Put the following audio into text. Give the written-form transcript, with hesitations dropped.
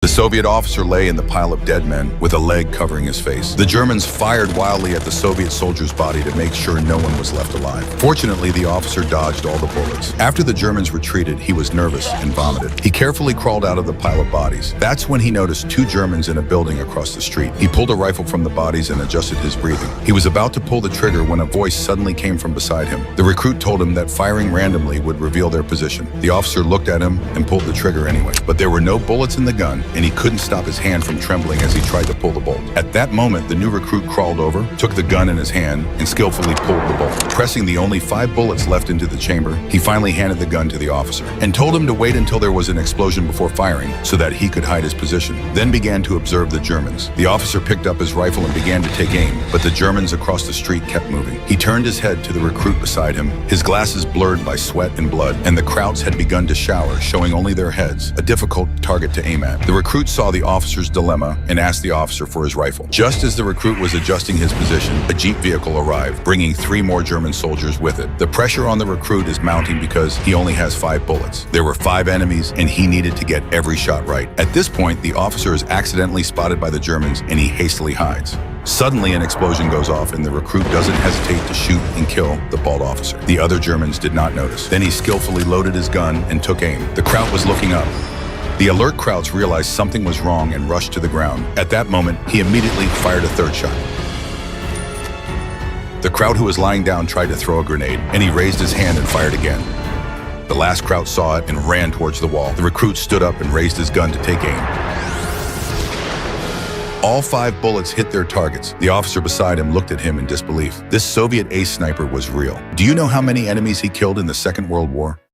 The Soviet officer lay in the pile of dead men with a leg covering his face. The Germans fired wildly at the Soviet soldier's body to make sure no one was left alive. Fortunately, the officer dodged all the bullets. After the Germans retreated, he was nervous and vomited. He carefully crawled out of the pile of bodies. That's when he noticed two Germans in a building across the street. He pulled a rifle from the bodies and adjusted his breathing. He was about to pull the trigger when a voice suddenly came from beside him. The recruit told him that firing randomly would reveal their position. The officer looked at him and pulled the trigger anyway. But there were no bullets in the gun, and he couldn't stop his hand from trembling as he tried to pull the bolt. At that moment, the new recruit crawled over, took the gun in his hand, and skillfully pulled the bolt. Pressing the only 5 bullets left into the chamber, he finally handed the gun to the officer and told him to wait until there was an explosion before firing so that he could hide his position. Then began to observe the Germans. The officer picked up his rifle and began to take aim, but the Germans across the street kept moving. He turned his head to the recruit beside him, his glasses blurred by sweat and blood, and the Krauts had begun to shower, showing only their heads, a difficult target to aim at. The recruit saw the officer's dilemma and asked the officer for his rifle. Just as the recruit was adjusting his position, a jeep vehicle arrived, bringing 3 more German soldiers with it. The pressure on the recruit is mounting because he only has 5 bullets. There were 5 enemies, and he needed to get every shot right. At this point, the officer is accidentally spotted by the Germans, and he hastily hides. Suddenly, an explosion goes off, and the recruit doesn't hesitate to shoot and kill the bald officer. The other Germans did not notice. Then he skillfully loaded his gun and took aim. The Kraut was looking up. The alert Krauts realized something was wrong and rushed to the ground. At that moment, he immediately fired a 3rd shot. The Kraut who was lying down tried to throw a grenade, and he raised his hand and fired again. The last Kraut saw it and ran towards the wall. The recruit stood up and raised his gun to take aim. All 5 bullets hit their targets. The officer beside him looked at him in disbelief. This Soviet ace sniper was real. Do you know how many enemies he killed in the Second World War?